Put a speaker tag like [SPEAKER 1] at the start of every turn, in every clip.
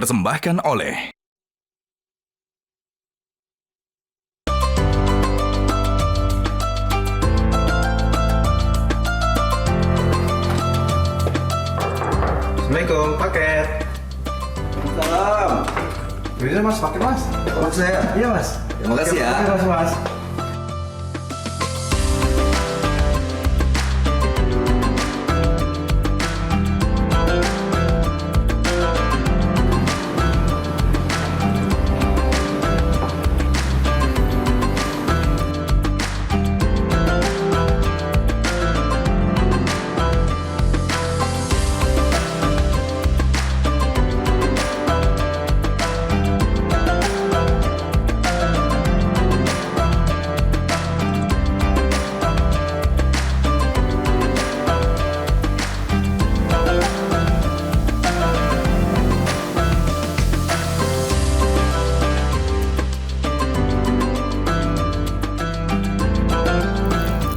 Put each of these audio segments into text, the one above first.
[SPEAKER 1] dipersembahkan oleh
[SPEAKER 2] Assalamualaikum, paket.
[SPEAKER 3] Salam.
[SPEAKER 2] Bisa mas, paket mas.
[SPEAKER 3] Oh, saya.
[SPEAKER 2] Iya mas.
[SPEAKER 3] Terima kasih ya.
[SPEAKER 2] Terima kasih mas.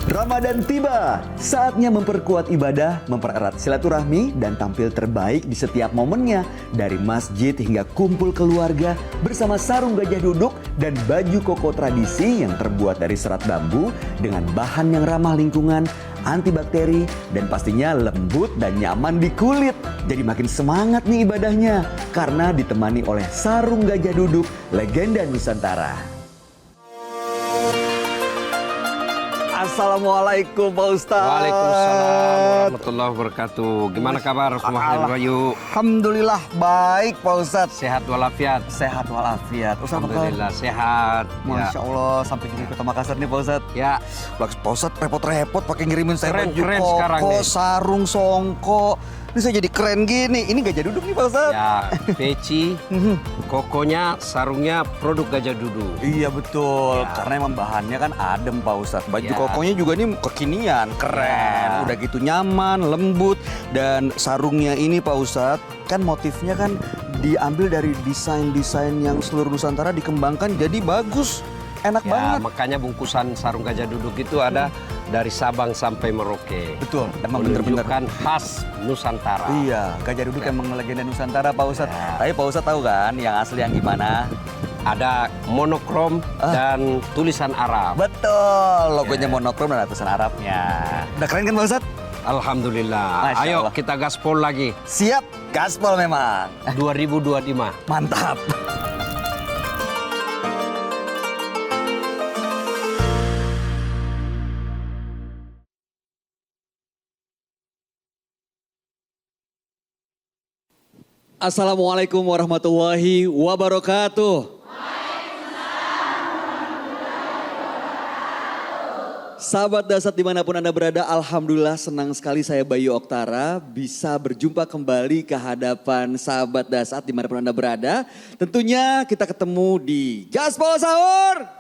[SPEAKER 3] Ramadan tiba, saatnya memperkuat ibadah, mempererat silaturahmi, dan tampil terbaik di setiap momennya. Dari masjid hingga kumpul keluarga bersama sarung gajah duduk dan baju koko tradisi yang terbuat dari serat bambu dengan bahan yang ramah lingkungan, antibakteri, dan pastinya lembut dan nyaman di kulit. Jadi makin semangat nih ibadahnya karena ditemani oleh sarung gajah duduk legenda Nusantara. Assalamualaikum Pak Ustaz.
[SPEAKER 4] Waalaikumsalam warahmatullahi wabarakatuh. Gimana kabar Muhammad Bayu?
[SPEAKER 3] Alhamdulillah baik Pak Ustaz.
[SPEAKER 4] Sehat walafiat?
[SPEAKER 3] Sehat walafiat. Ustaz apa kabar?
[SPEAKER 4] Alhamdulillah sehat.
[SPEAKER 3] Masya Allah sampai di Kota Makassar nih Pak Ustaz.
[SPEAKER 4] Ya.
[SPEAKER 3] Pak Ustaz repot-repot pakai ngirimin saya
[SPEAKER 4] Keren,
[SPEAKER 3] baju
[SPEAKER 4] keren
[SPEAKER 3] koko,
[SPEAKER 4] sekarang nih.
[SPEAKER 3] sarung, songko. Ini saya jadi keren gini. Ini gajah duduk nih Pak Ustaz.
[SPEAKER 4] Ya, peci, kokonya, sarungnya produk gajah duduk.
[SPEAKER 3] Iya betul,
[SPEAKER 4] Ya.
[SPEAKER 3] karena emang bahannya kan adem Pak Ustaz. Baju
[SPEAKER 4] Ya.
[SPEAKER 3] kokonya juga nih kekinian, keren.
[SPEAKER 4] Ya.
[SPEAKER 3] Udah gitu nyaman, lembut. Dan sarungnya ini Pak Ustaz, kan motifnya kan diambil dari desain-desain yang seluruh Nusantara dikembangkan jadi bagus. Enak
[SPEAKER 4] Ya,
[SPEAKER 3] banget.
[SPEAKER 4] makanya bungkusan sarung gajah duduk itu ada dari Sabang sampai Merauke.
[SPEAKER 3] Betul, emang bener-bener.
[SPEAKER 4] Menunjukkan khas Nusantara.
[SPEAKER 3] Iya, gajah duduk emang legenda Nusantara Pak Ustaz.
[SPEAKER 4] Ya.
[SPEAKER 3] Tapi Pak Ustaz tahu kan yang asli yang gimana?
[SPEAKER 4] Ada monokrom dan tulisan Arab.
[SPEAKER 3] Betul, logonya monokrom dan ada tulisan Arabnya. Udah keren kan Pak Ustaz?
[SPEAKER 4] Alhamdulillah.
[SPEAKER 3] Masya
[SPEAKER 4] Ayo
[SPEAKER 3] Allah.
[SPEAKER 4] kita gaspol lagi.
[SPEAKER 3] Siap, gaspol memang.
[SPEAKER 4] 2025.
[SPEAKER 3] Mantap.
[SPEAKER 5] Assalamualaikum warahmatullahi wabarakatuh. Sahabat Dasat dimanapun Anda berada, Alhamdulillah senang sekali saya Bayu Oktara bisa berjumpa kembali ke hadapan sahabat Dasat dimanapun Anda berada. Tentunya kita ketemu di Gaspol Sahur.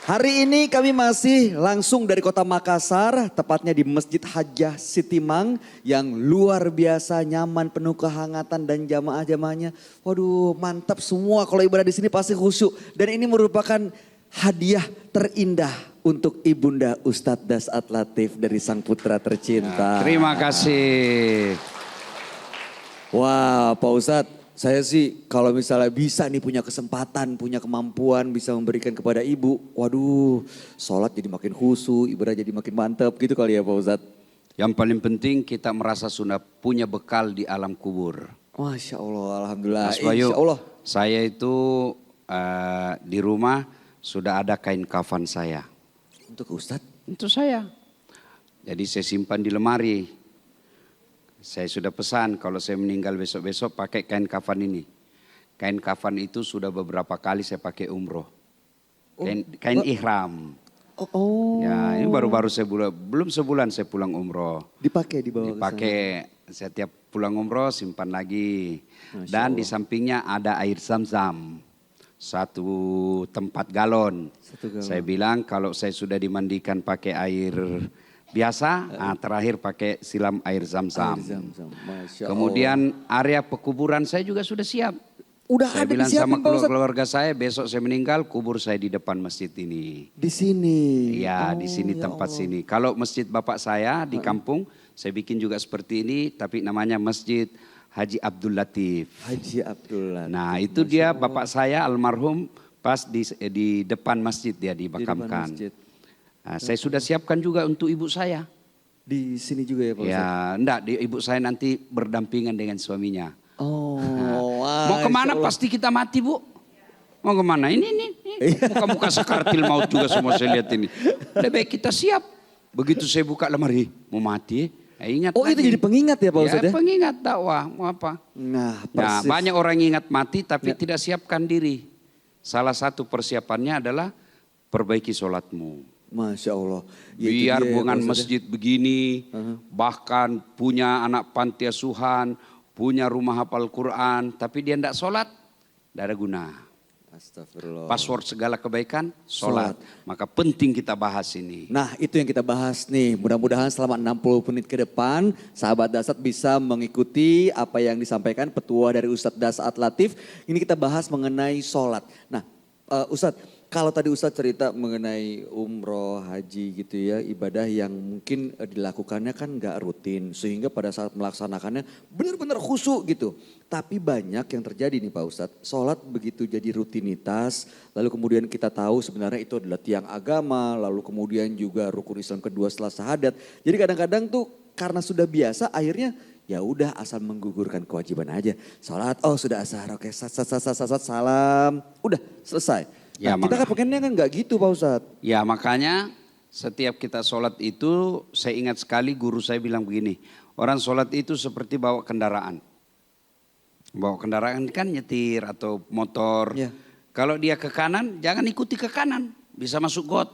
[SPEAKER 5] Hari ini kami masih langsung dari Kota Makassar, tepatnya di Masjid Hajjah Sitimang yang luar biasa nyaman, penuh kehangatan dan jamaah-jamaahnya. Waduh, mantap semua kalau ibadah di sini pasti khusyuk. Dan ini merupakan hadiah terindah untuk Ibunda Ustadz Dasat Latif dari sang putra tercinta.
[SPEAKER 4] Terima kasih.
[SPEAKER 5] Wah, Pak Ustadz, saya sih kalau misalnya bisa nih punya kesempatan, punya kemampuan bisa memberikan kepada ibu. Waduh, sholat jadi makin khusyuk, ibadah jadi makin mantap gitu kali ya Pak Ustadz.
[SPEAKER 4] Yang paling penting kita merasa sudah punya bekal di alam kubur.
[SPEAKER 5] Masya Allah, Alhamdulillah.
[SPEAKER 4] Mas Bayu,
[SPEAKER 5] Insya Allah.
[SPEAKER 4] saya itu di rumah sudah ada kain kafan saya.
[SPEAKER 5] Untuk Ustadz?
[SPEAKER 4] Untuk saya. Jadi saya simpan di lemari. Saya sudah pesan kalau saya meninggal besok-besok pakai kain kafan ini. Kain kafan itu sudah beberapa kali saya pakai umroh. Kain ihram.
[SPEAKER 5] Oh.
[SPEAKER 4] Ya, ini baru-baru belum sebulan saya pulang umroh.
[SPEAKER 5] Dipakai di bawah.
[SPEAKER 4] Dipakai setiap pulang umroh simpan lagi.
[SPEAKER 5] Masya
[SPEAKER 4] Dan
[SPEAKER 5] Allah.
[SPEAKER 4] di sampingnya ada air zam-zam. 1 tempat galon.
[SPEAKER 5] 1 galon.
[SPEAKER 4] Saya bilang kalau saya sudah dimandikan pakai air biasa, terakhir pakai silam air zam-zam.
[SPEAKER 5] Air Zam-Zam. Masya
[SPEAKER 4] Kemudian area pekuburan saya juga sudah siap.
[SPEAKER 5] Udah
[SPEAKER 4] Saya
[SPEAKER 5] ada
[SPEAKER 4] bilang
[SPEAKER 5] disiapin,
[SPEAKER 4] sama
[SPEAKER 5] Pak Ustadz?
[SPEAKER 4] keluarga saya, besok saya meninggal kubur saya di depan masjid ini.
[SPEAKER 5] Di sini.
[SPEAKER 4] Iya, di sini
[SPEAKER 5] ya
[SPEAKER 4] tempat
[SPEAKER 5] Allah.
[SPEAKER 4] sini. Kalau masjid bapak saya di kampung, Saya bikin juga seperti ini, tapi namanya Masjid Haji Abdul Latif.
[SPEAKER 5] Haji Abdullah.
[SPEAKER 4] Nah itu dia bapak saya almarhum pas di depan masjid dia
[SPEAKER 5] Di depan
[SPEAKER 4] dimakamkan.
[SPEAKER 5] masjid.
[SPEAKER 4] Nah, saya sudah siapkan juga untuk ibu saya.
[SPEAKER 5] Di sini juga ya Pak Ustadz?
[SPEAKER 4] Ya, enggak, ibu saya nanti berdampingan dengan suaminya.
[SPEAKER 5] Oh,
[SPEAKER 4] Mau kemana
[SPEAKER 5] Masya Allah.
[SPEAKER 4] pasti kita mati bu. Mau kemana? Ini. Muka-muka sekartil maut juga semua saya lihat ini. Lebih baik kita siap. Begitu saya buka lemari, mau mati. Ingat
[SPEAKER 5] Oh
[SPEAKER 4] lagi.
[SPEAKER 5] itu jadi pengingat ya Pak Ustadz ya?
[SPEAKER 4] Pengingat dakwah, mau apa?
[SPEAKER 5] Nah
[SPEAKER 4] Nah,
[SPEAKER 5] persis.
[SPEAKER 4] banyak orang ingat mati tapi tidak siapkan diri. Salah satu persiapannya adalah perbaiki sholatmu.
[SPEAKER 5] Masya Allah. Ya, itu
[SPEAKER 4] Biar
[SPEAKER 5] dia ya,
[SPEAKER 4] bukan
[SPEAKER 5] Pak Ustadz ya.
[SPEAKER 4] masjid begini, bahkan punya anak panti asuhan, punya rumah hafal Quran, tapi dia tidak sholat, tidak ada guna.
[SPEAKER 5] Astagfirullah.
[SPEAKER 4] Password segala kebaikan, sholat. Maka penting kita bahas ini.
[SPEAKER 5] Nah itu yang kita bahas nih. Mudah-mudahan selama 60 menit ke depan sahabat Dasat bisa mengikuti apa yang disampaikan petua dari Ustadz Dasat Latif. Ini kita bahas mengenai sholat. Nah Ustadz, kalau tadi Ustadz cerita mengenai umroh, haji gitu ya, ibadah yang mungkin dilakukannya kan gak rutin. Sehingga pada saat melaksanakannya benar-benar khusyuk gitu. Tapi banyak yang terjadi nih Pak Ustadz, sholat begitu jadi rutinitas. Lalu kemudian kita tahu sebenarnya itu adalah tiang agama. Lalu kemudian juga rukun Islam kedua setelah syahadat. Jadi kadang-kadang tuh karena sudah biasa akhirnya ya udah asal menggugurkan kewajiban aja. Sholat, oh sudah asar, oke salam, udah selesai.
[SPEAKER 4] Ya,
[SPEAKER 5] Nah, kita kan pengennya kan nggak gitu Pak Ustadz.
[SPEAKER 4] Ya makanya setiap kita sholat itu, saya ingat sekali guru saya bilang begini. Orang sholat itu seperti bawa kendaraan. Bawa kendaraan kan nyetir atau motor.
[SPEAKER 5] Ya.
[SPEAKER 4] Kalau dia ke kanan, jangan ikuti ke kanan. Bisa masuk got.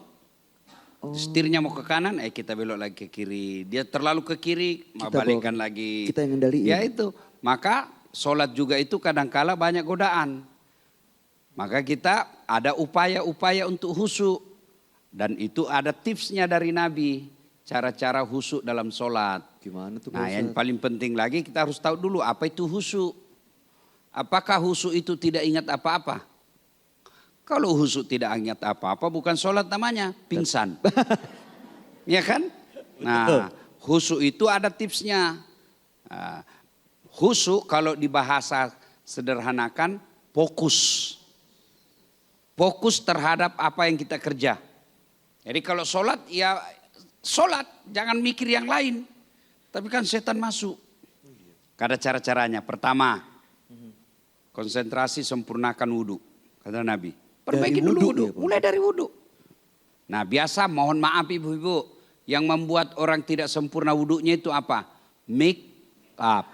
[SPEAKER 4] Setirnya mau ke kanan, kita belok lagi ke kiri. Dia terlalu ke kiri, balikkan lagi.
[SPEAKER 5] Kita yang ngendaliin.
[SPEAKER 4] Ya itu. Maka sholat juga itu kadangkala banyak godaan. Maka kita ada upaya-upaya untuk khusyuk. Dan itu ada tipsnya dari Nabi. Cara-cara khusyuk dalam sholat.
[SPEAKER 5] Gimana tuh Pak
[SPEAKER 4] Nah yang
[SPEAKER 5] Ustadz?
[SPEAKER 4] paling penting lagi kita harus tahu dulu apa itu khusyuk. Apakah khusyuk itu tidak ingat apa-apa? Kalau khusyuk tidak ingat apa-apa bukan sholat namanya, pingsan. Ya kan? Nah khusyuk itu ada tipsnya. Khusyuk kalau dibahasa sederhanakan fokus. Fokus terhadap apa yang kita kerja. Jadi kalau sholat ya sholat, jangan mikir yang lain. Tapi kan setan masuk. Ada cara-caranya. Pertama, konsentrasi sempurnakan wudhu. Kata Nabi. Perbaiki
[SPEAKER 5] Dari
[SPEAKER 4] dulu
[SPEAKER 5] wudhu
[SPEAKER 4] wudhu.
[SPEAKER 5] ya, Pak?
[SPEAKER 4] Mulai dari wudhu. Nah biasa mohon maaf ibu-ibu. Yang membuat orang tidak sempurna wudhunya itu apa? Make up.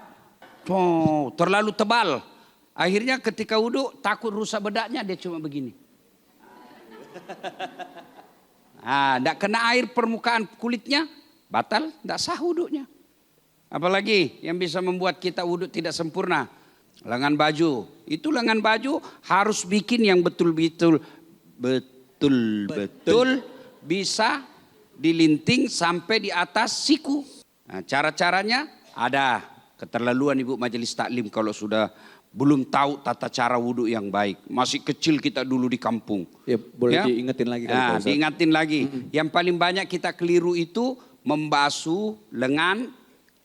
[SPEAKER 4] Oh, terlalu tebal. Akhirnya ketika wudhu takut rusak bedaknya dia cuma begini. Tidak kena air permukaan kulitnya, batal, tidak sah wudhunya. Apalagi yang bisa membuat kita wudhu tidak sempurna. Lengan baju, itu lengan baju harus bikin yang betul-betul bisa dilinting sampai di atas siku. Nah, cara-caranya ada. Keterlaluan ibu majelis taklim kalau sudah belum tahu tata cara wudhu yang baik. Masih kecil kita dulu di kampung.
[SPEAKER 5] Ya boleh diingetin lagi kali Pak
[SPEAKER 4] Nah,
[SPEAKER 5] Ustadz.
[SPEAKER 4] diingatin lagi. Yang paling banyak kita keliru itu membasuh lengan,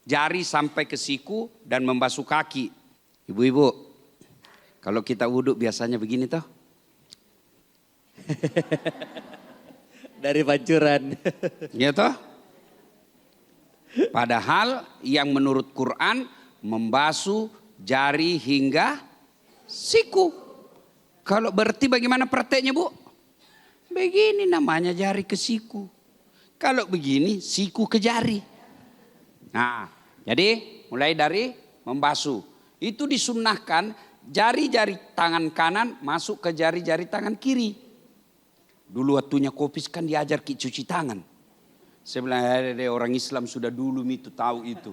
[SPEAKER 4] jari sampai ke siku dan membasuh kaki. Ibu-ibu, kalau kita wudhu biasanya begini toh.
[SPEAKER 5] Dari pancuran.
[SPEAKER 4] Ya toh? Padahal yang menurut Quran membasuh jari hingga siku. Kalau berarti bagaimana prakteknya Bu? Begini namanya jari ke siku. Kalau begini siku ke jari. Nah jadi mulai dari membasuh. Itu disunnahkan jari-jari tangan kanan masuk ke jari-jari tangan kiri. Dulu waktunya Kopis kan diajar cuci tangan. Saya bilang orang Islam sudah dulu itu tahu itu.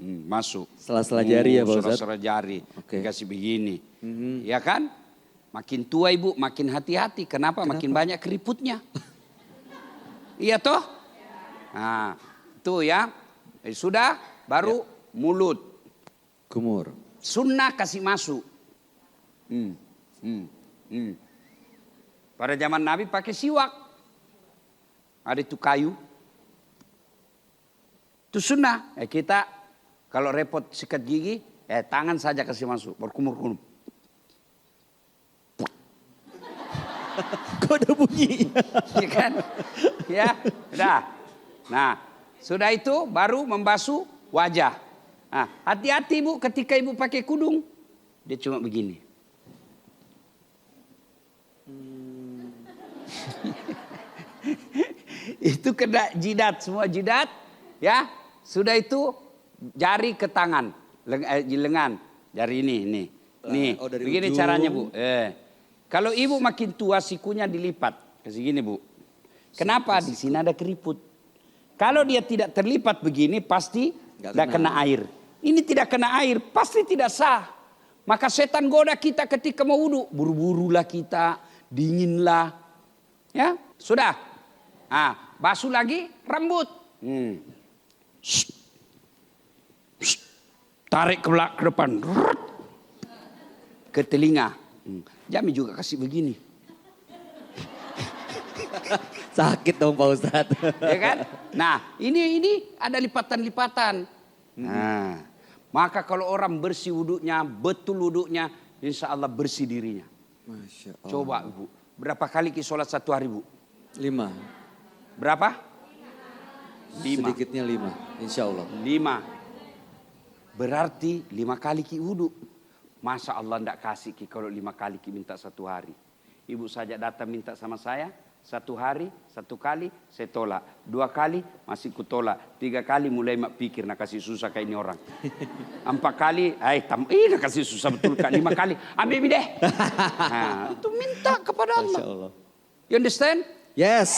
[SPEAKER 4] Masuk.
[SPEAKER 5] Sela-sela jari ya Pak Ustadz?
[SPEAKER 4] Sela-sela jari.
[SPEAKER 5] Oke.
[SPEAKER 4] Dikasih begini. Ya kan? Makin tua ibu makin hati-hati. Kenapa? Makin banyak keriputnya. Iya toh? Nah itu ya. Sudah baru mulut.
[SPEAKER 5] Kumur.
[SPEAKER 4] Sunnah kasih masuk. Pada zaman Nabi pakai siwak. Ada itu kayu. Itu sunnah. Kita kalau repot sikat gigi, tangan saja kasih masuk, berkumur-kumur.
[SPEAKER 5] Kok ada bunyi?
[SPEAKER 4] Ya kan? Ya, udah. Nah, sudah itu baru membasuh wajah. Nah, hati-hati ibu ketika ibu pakai kudung, dia cuma begini. Itu kena jidat, semua jidat, ya. Sudah itu jari ke tangan, lengan, jari ini. Nih,
[SPEAKER 5] Oh, dari
[SPEAKER 4] begini
[SPEAKER 5] ujung.
[SPEAKER 4] caranya bu. Kalau ibu makin tua sikunya dilipat, kasih gini bu. Kenapa? Di sini ada keriput. Kalau dia tidak terlipat begini, pasti tidak kena air. Ini tidak kena air, pasti tidak sah. Maka setan goda kita ketika mau wudhu, buru-burulah kita, dinginlah, ya sudah. Ah, basuh lagi rambut. Tarik ke belakang, ke depan, ke telinga. Jami juga kasih begini.
[SPEAKER 5] Sakit dong Pak Ustadz.
[SPEAKER 4] Ya kan? Nah, ini ada lipatan-lipatan. Nah, maka kalau orang bersih wudhunya, betul wudhunya, insya Allah bersih dirinya.
[SPEAKER 5] Masya Allah.
[SPEAKER 4] Coba ibu, berapa kali sholat satu hari bu?
[SPEAKER 5] 5.
[SPEAKER 4] Berapa? 5.
[SPEAKER 5] Sedikitnya 5, insya Allah.
[SPEAKER 4] 5. Berarti 5 kali ki wudhu. Masa Allah tidak kasih ki kalau 5 kali ki minta satu hari. Ibu saja datang minta sama saya. 1 hari, 1 kali saya tolak. 2 kali masih kutolak. 3 kali mulai mak pikir nak kasih susah kayak ini orang. 4 kali, nak kasih susah betul kak. 5 kali, ambil deh. Nah, itu minta kepada Allah.
[SPEAKER 5] Masya Allah.
[SPEAKER 4] You understand?
[SPEAKER 5] Yes.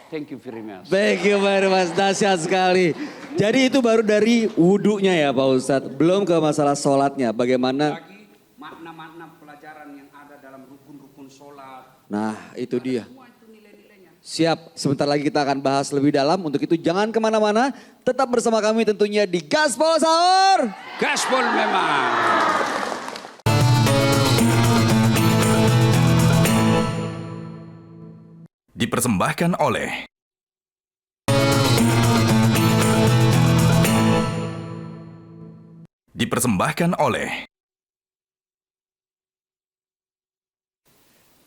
[SPEAKER 4] Thank you very much.
[SPEAKER 5] Thank you very much, dahsyat sekali. Jadi itu baru dari wudhunya ya Pak Ustadz. Belum ke masalah sholatnya. Bagaimana?
[SPEAKER 4] Lagi makna-makna pelajaran yang ada dalam rukun-rukun sholat.
[SPEAKER 5] Nah itu dia. Siap, sebentar lagi kita akan bahas lebih dalam. Untuk itu jangan kemana-mana. Tetap bersama kami tentunya di Gaspol Sahur.
[SPEAKER 4] Gaspol memang.
[SPEAKER 1] Dipersembahkan oleh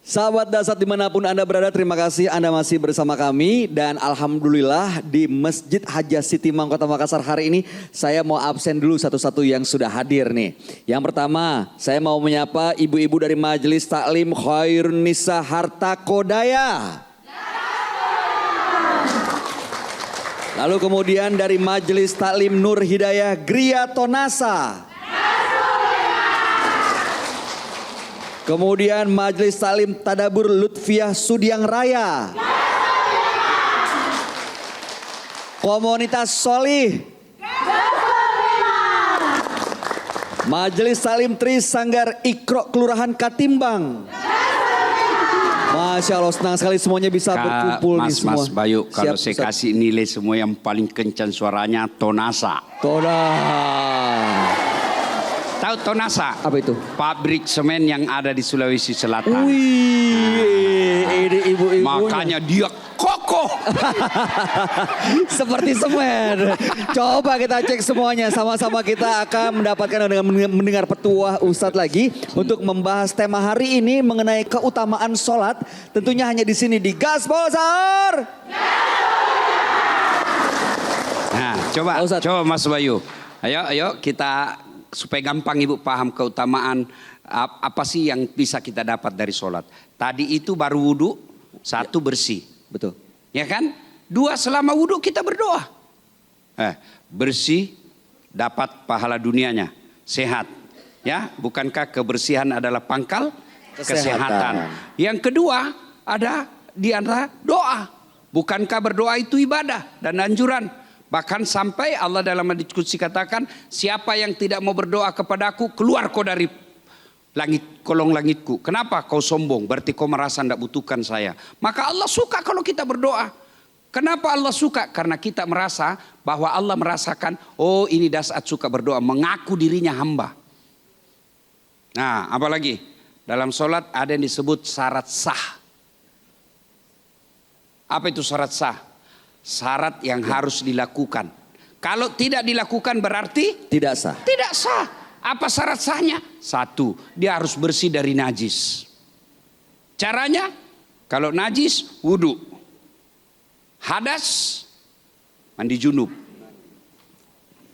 [SPEAKER 5] Sahabat Dasat dimanapun Anda berada, terima kasih Anda masih bersama kami. Dan Alhamdulillah di Masjid Hajjah Sitimang Kota Makassar hari ini saya mau absen dulu satu-satu yang sudah hadir nih. Yang pertama saya mau menyapa ibu-ibu dari Majelis Taklim Khairun Nisa Harta Kodaya. Lalu kemudian dari Majelis Taklim Nur Hidayah Gria Tonasa. Kemudian Majelis Taklim Tadabur Lutfiah Sudiang Raya. Komunitas Solih. Majelis Taklim Tri Sanggar Ikro Kelurahan Katimbang. Masya Allah, senang sekali semuanya bisa berkumpul di semua.
[SPEAKER 4] Mas Bayu, kalau saya
[SPEAKER 5] Ustaz.
[SPEAKER 4] kasih nilai semua yang paling kencang suaranya Tonasa.
[SPEAKER 5] Toda.
[SPEAKER 4] Tahu Tonasa?
[SPEAKER 5] Apa itu?
[SPEAKER 4] Pabrik semen yang ada di Sulawesi Selatan.
[SPEAKER 5] Wih, ini ibu-ibunya.
[SPEAKER 4] Makanya dia kokoh.
[SPEAKER 5] Seperti semen. Coba kita cek semuanya. Sama-sama kita akan mendapatkan dengan mendengar petuah Ustadz lagi. Untuk membahas tema hari ini mengenai keutamaan sholat. Tentunya hanya di sini di Gaspol Sahur.
[SPEAKER 4] Nah, coba Mas Bayu. Ayo kita supaya gampang ibu paham keutamaan apa sih yang bisa kita dapat dari sholat. Tadi itu baru wudhu, 1 bersih.
[SPEAKER 5] Betul.
[SPEAKER 4] Ya kan? 2 selama wudhu kita berdoa. Bersih dapat pahala dunianya. Sehat. Ya, bukankah kebersihan adalah pangkal kesehatan. Yang kedua ada di antara doa. Bukankah berdoa itu ibadah dan anjuran. Bahkan sampai Allah dalam diskusi katakan, siapa yang tidak mau berdoa kepadaku, keluar kau dari kolong langitku. Kenapa kau sombong? Berarti kau merasa tidak butuhkan saya. Maka Allah suka kalau kita berdoa. Kenapa Allah suka? Karena kita merasa bahwa Allah merasakan, oh ini Dasat suka berdoa, mengaku dirinya hamba. Nah, apalagi dalam sholat ada yang disebut syarat sah. Apa itu syarat sah? Syarat yang harus dilakukan. Kalau tidak dilakukan berarti
[SPEAKER 5] Tidak sah.
[SPEAKER 4] tidak sah. Apa syarat sahnya? Satu, dia harus bersih dari najis. Caranya, kalau najis, wudhu. Hadas, mandi junub.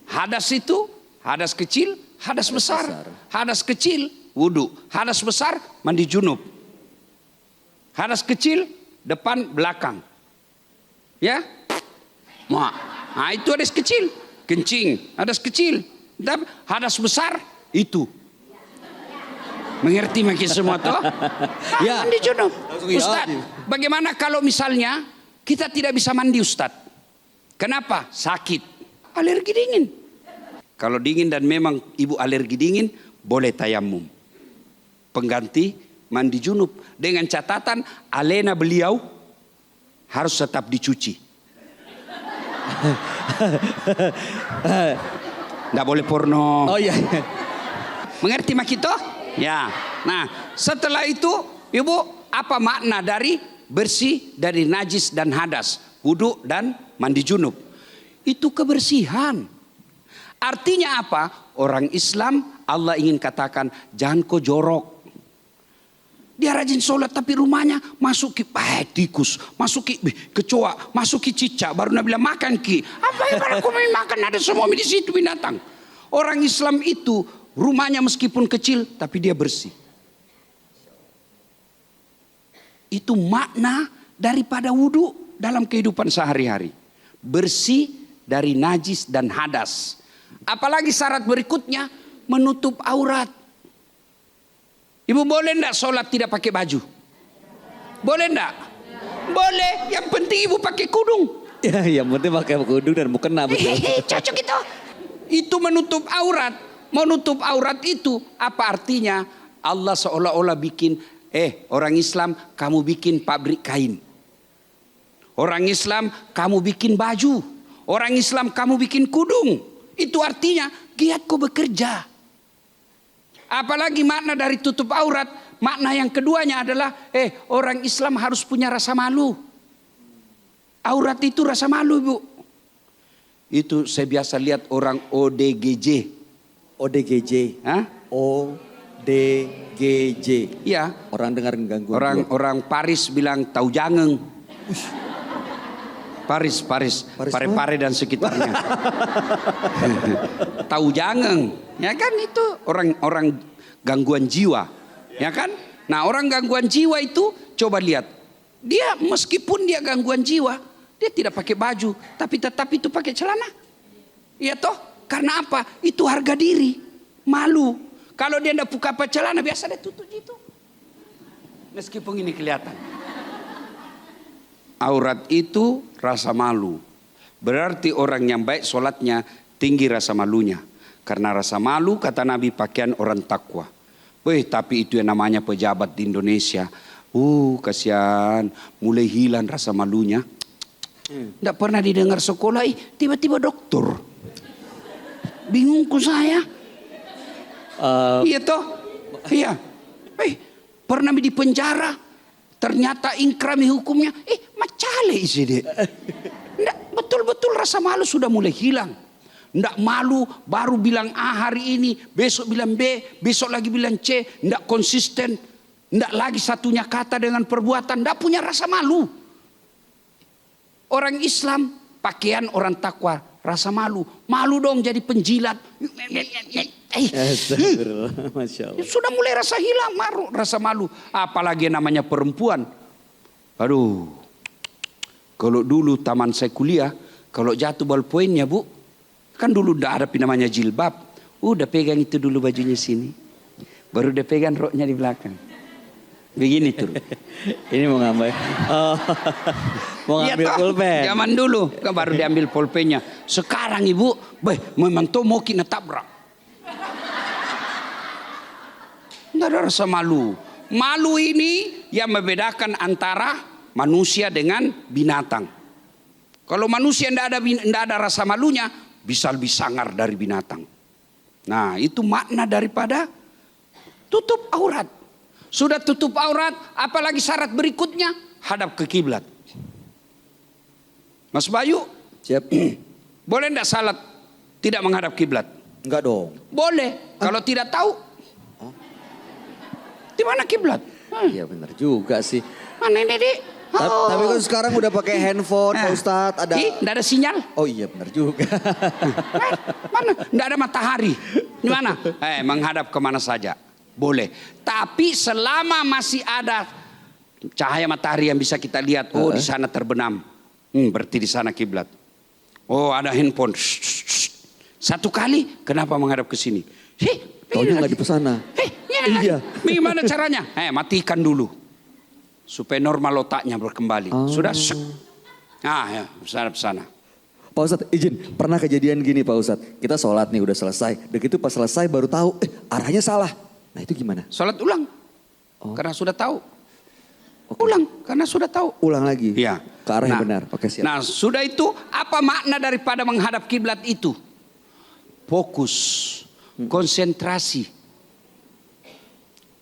[SPEAKER 4] Hadas itu, hadas kecil, hadas besar. Hadas kecil, wudhu. Hadas besar, mandi junub. Hadas kecil, depan, belakang. Ya? Nah, itu hadas kecil. Kencing, hadas kecil. Hadas besar, itu. Mengerti makin semua toh?
[SPEAKER 5] Ya.
[SPEAKER 4] Mandi junub.
[SPEAKER 5] iya.
[SPEAKER 4] Ustaz, bagaimana kalau misalnya kita tidak bisa mandi Ustaz? Kenapa? Sakit. Alergi dingin. Kalau dingin dan memang ibu alergi dingin, boleh tayamum. Pengganti mandi junub. Dengan catatan, alena beliau harus tetap dicuci. Nggak boleh porno.
[SPEAKER 5] Oh iya.
[SPEAKER 4] Mengerti makito? Ya. Nah, setelah itu, ibu, apa makna dari bersih dari najis dan hadas, wudu dan mandi junub? Itu kebersihan. Artinya apa? Orang Islam, Allah ingin katakan, jangan kau jorok. Dia rajin sholat tapi rumahnya masuki tikus, masuki kecoa, masuki cicak, baru Nabi bilang makan ki. Apa yang aku mau makan, ada semua di situ binatang. Orang Islam itu rumahnya meskipun kecil tapi dia bersih. Itu makna daripada wudhu dalam kehidupan sehari-hari. Bersih dari najis dan hadas. Apalagi syarat berikutnya, menutup aurat. Ibu boleh enggak sholat tidak pakai baju? Boleh enggak? Boleh, yang penting ibu pakai kudung.
[SPEAKER 5] Ya, yang penting pakai kudung dan mukena betul.
[SPEAKER 4] Cocok itu. Itu menutup aurat. Menutup aurat itu apa artinya? Allah seolah-olah bikin, orang Islam kamu bikin pabrik kain. Orang Islam kamu bikin baju. Orang Islam kamu bikin kudung. Itu artinya giat kau bekerja. Apalagi makna dari tutup aurat. Makna yang keduanya adalah orang Islam harus punya rasa malu. Aurat itu rasa malu, Bu. Itu saya biasa lihat orang ODGJ.
[SPEAKER 5] ODGJ.
[SPEAKER 4] Hah?
[SPEAKER 5] ODGJ.
[SPEAKER 4] Iya.
[SPEAKER 5] Orang dengar gangguan.
[SPEAKER 4] Orang Paris bilang tahu jangeng. Paris, Pare-Pare dan sekitarnya. Tahu jangeng, ya kan itu orang gangguan jiwa, ya kan? Nah orang gangguan jiwa itu coba lihat, dia meskipun dia gangguan jiwa, dia tidak pakai baju, tapi tetap itu pakai celana, ya toh? Karena apa? Itu harga diri, malu. Kalau dia tidak buka celana biasa dia tutup gitu, meskipun ini kelihatan. Aurat itu rasa malu. Berarti orang yang baik sholatnya tinggi rasa malunya. Karena rasa malu kata Nabi pakaian orang takwa. Tapi itu yang namanya pejabat di Indonesia. Kasihan, mulai hilang rasa malunya. Tidak pernah didengar sekolah, tiba-tiba dokter. Bingungku saya. Iya toh? Iya. Pernah di penjara. Ternyata ingkrami hukumnya, macale isi dia. Nggak, betul-betul rasa malu sudah mulai hilang. Nggak malu baru bilang A hari ini, besok bilang B, besok lagi bilang C. Nggak konsisten, nggak lagi satunya kata dengan perbuatan, nggak punya rasa malu. Orang Islam, pakaian orang takwa, rasa malu. Malu dong jadi penjilat.
[SPEAKER 5] Masya Allah.
[SPEAKER 4] Sudah mulai rasa hilang, rasa malu. Apalagi namanya perempuan. Aduh, kalau dulu taman saya kuliah, kalau jatuh ballpointnya Bu, kan dulu udah ada namanya jilbab. Udah pegang itu dulu bajunya sini. Baru udah pegang roknya di belakang. Begini tuh.
[SPEAKER 5] Ini mau ngambil. Mau ngambil pulpen.
[SPEAKER 4] Zaman dulu kan baru diambil pulpennya. Sekarang Ibu, memang tuh mau kena tabrak. Nggak ada rasa malu. Malu ini yang membedakan antara manusia dengan binatang. Kalau manusia tidak ada rasa malunya, bisa lebih sangar dari binatang. Nah itu makna daripada tutup aurat. Sudah tutup aurat, apalagi syarat berikutnya, hadap ke kiblat. Mas Bayu,
[SPEAKER 5] Siap.
[SPEAKER 4] Boleh enggak salat tidak menghadap kiblat?
[SPEAKER 5] Enggak dong.
[SPEAKER 4] Boleh. Kalau tidak tahu. Di mana kiblat?
[SPEAKER 5] Iya benar juga sih.
[SPEAKER 4] Mana ini, Dik?
[SPEAKER 5] Tapi kan sekarang udah pakai handphone, Pak Ustadz. Ada.
[SPEAKER 4] Enggak ada sinyal.
[SPEAKER 5] Oh iya benar juga.
[SPEAKER 4] Mana? Enggak ada matahari. Di mana? Menghadap kemana saja. Boleh. Tapi selama masih ada cahaya matahari yang bisa kita lihat. Oh di sana terbenam. Berarti di sana kiblat. Oh ada handphone. Satu kali kenapa menghadap ke sini?
[SPEAKER 5] Taunya nggak di pesana. Iya.
[SPEAKER 4] Bagaimana caranya? Matikan dulu. Supaya normal otaknya berkembali. Sudah. Ya, pesana.
[SPEAKER 5] Pak Ustadz izin, pernah kejadian gini Pak Ustadz. Kita sholat nih udah selesai. Begitu pas selesai baru tahu, arahnya salah. Nah itu gimana?
[SPEAKER 4] Sholat ulang. Karena sudah tahu. Ulang, karena sudah tahu.
[SPEAKER 5] Ulang lagi?
[SPEAKER 4] Iya.
[SPEAKER 5] Ke arah yang benar. Oke siap.
[SPEAKER 4] Nah sudah itu, apa makna daripada menghadap kiblat itu? Fokus, konsentrasi.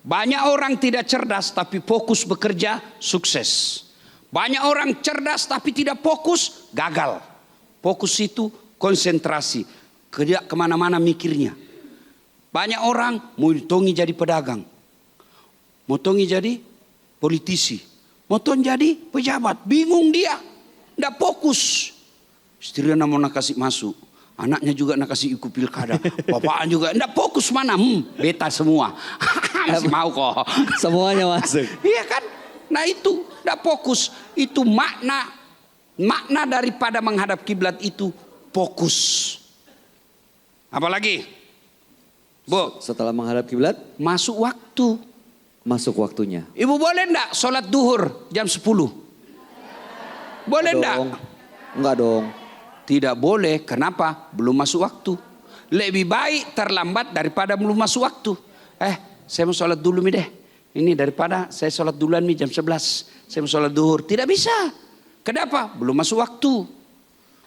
[SPEAKER 4] Banyak orang tidak cerdas tapi fokus bekerja, sukses. Banyak orang cerdas tapi tidak fokus, gagal. Fokus itu konsentrasi. Tidak kemana-mana mikirnya. Banyak orang mau jadi pedagang. Mau jadi politisi. Mau jadi pejabat. Bingung dia. Tidak fokus. Istrinya mau nak kasih masuk. Anaknya juga nak kasih ikut pilkada. Bapaknya juga. Tidak fokus mana. Beta semua. Masih mau kok.
[SPEAKER 5] Semuanya masuk.
[SPEAKER 4] Iya kan. Nah itu. Tidak fokus. Itu makna daripada menghadap kiblat itu fokus. Apalagi? Bu.
[SPEAKER 5] Setelah menghadap kiblat.
[SPEAKER 4] Masuk waktu.
[SPEAKER 5] Masuk waktunya.
[SPEAKER 4] Ibu boleh enggak sholat duhur jam 10? Boleh enggak?
[SPEAKER 5] Enggak dong.
[SPEAKER 4] Tidak boleh. Kenapa? Belum masuk waktu. Lebih baik terlambat daripada belum masuk waktu. Saya mau sholat dulu deh. Ini daripada saya sholat duluan jam 11. Saya mau sholat duhur. Tidak bisa. Kenapa? Belum masuk waktu.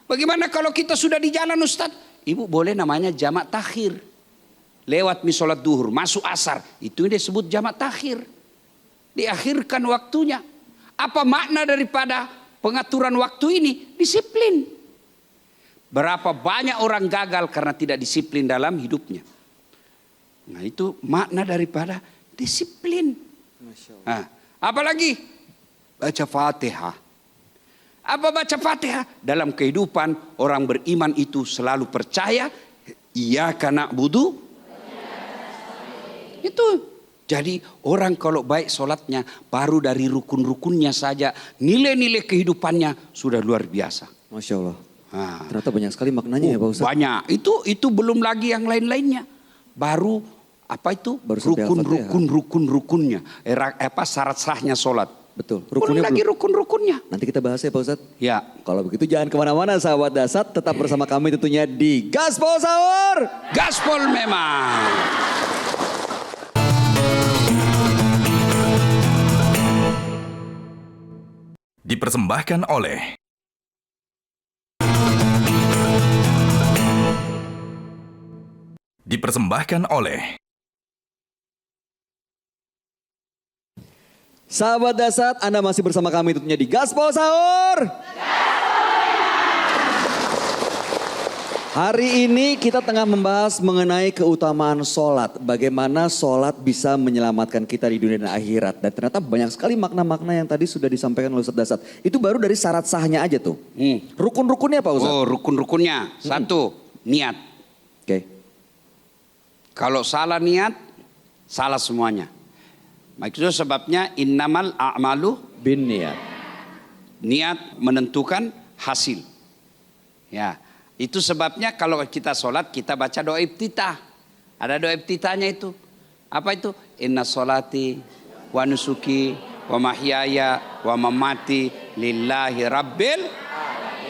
[SPEAKER 4] Bagaimana kalau kita sudah di jalan Ustadz? Ibu boleh namanya jamak takhir. Lewat sholat duhur, masuk asar. Itu yang disebut jamak takhir. Diakhirkan waktunya. Apa makna daripada pengaturan waktu ini? Disiplin. Berapa banyak orang gagal karena tidak disiplin dalam hidupnya. Nah itu makna daripada disiplin. Nah, apalagi baca Fatihah. Apa baca Fatihah? Dalam kehidupan orang beriman itu selalu percaya. Iyyaka na'budu. Itu. Jadi orang kalau baik sholatnya baru dari rukun-rukunnya saja. Nilai-nilai kehidupannya sudah luar biasa.
[SPEAKER 5] Masya Allah. Ternyata banyak sekali maknanya ya Pak Ustadz.
[SPEAKER 4] Banyak. Itu belum lagi yang lain-lainnya. Baru apa itu? Rukun-rukunnya. Syarat sahnya sholat.
[SPEAKER 5] Betul.
[SPEAKER 4] Belum lagi rukun-rukunnya.
[SPEAKER 5] Nanti kita bahas ya Pak Ustadz.
[SPEAKER 4] Ya.
[SPEAKER 5] Kalau begitu jangan kemana-mana sahabat Dasat. Tetap bersama kami tentunya di Gaspol Sahur.
[SPEAKER 4] Gaspol memang.
[SPEAKER 1] Dipersembahkan oleh
[SPEAKER 5] Sahabat Dasat, Anda masih bersama kami tentunya di Gaspol Sahur. Hari ini kita tengah membahas mengenai keutamaan sholat. Bagaimana sholat bisa menyelamatkan kita di dunia dan akhirat. Dan ternyata banyak sekali makna-makna yang tadi sudah disampaikan oleh Ustadz Dasat. Itu baru dari syarat sahnya aja tuh. Rukun-rukunnya Pak Ustadz?
[SPEAKER 4] Oh rukun-rukunnya. Satu, niat.
[SPEAKER 5] Oke.
[SPEAKER 4] Kalau salah niat, salah semuanya. Maksudnya sebabnya innamal a'malu
[SPEAKER 5] bin niat.
[SPEAKER 4] Niat menentukan hasil. Ya. Itu sebabnya kalau kita sholat kita baca doa iftitah. Ada doa iftitahnya itu. Apa itu? Inna sholati wa nusuki wa mahyaya wa mamati lillahi rabbil.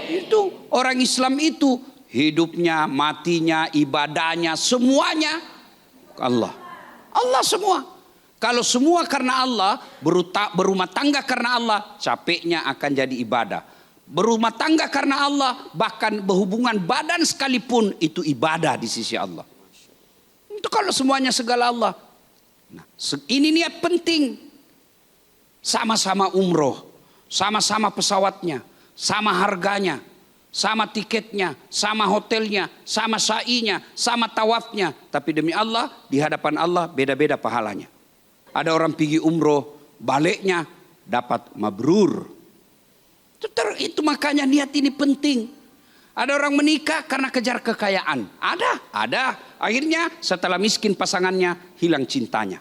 [SPEAKER 4] Itu orang Islam itu hidupnya, matinya, ibadahnya, semuanya Allah. Allah semua. Kalau semua karena Allah, berumah tangga karena Allah, capeknya akan jadi ibadah. Berumah tangga karena Allah, bahkan berhubungan badan sekalipun itu ibadah di sisi Allah. Itu kalau semuanya segala Allah. Nah, ini niat penting. Sama-sama umroh, sama-sama pesawatnya, sama harganya. sama tiketnya, sama hotelnya, sama sa'inya, sama tawafnya. Tapi demi Allah, di hadapan Allah beda-beda pahalanya. Ada orang pergi umroh, baliknya dapat mabrur. Itu makanya niat ini penting. Ada orang menikah karena kejar kekayaan. Ada. Akhirnya setelah miskin pasangannya hilang cintanya.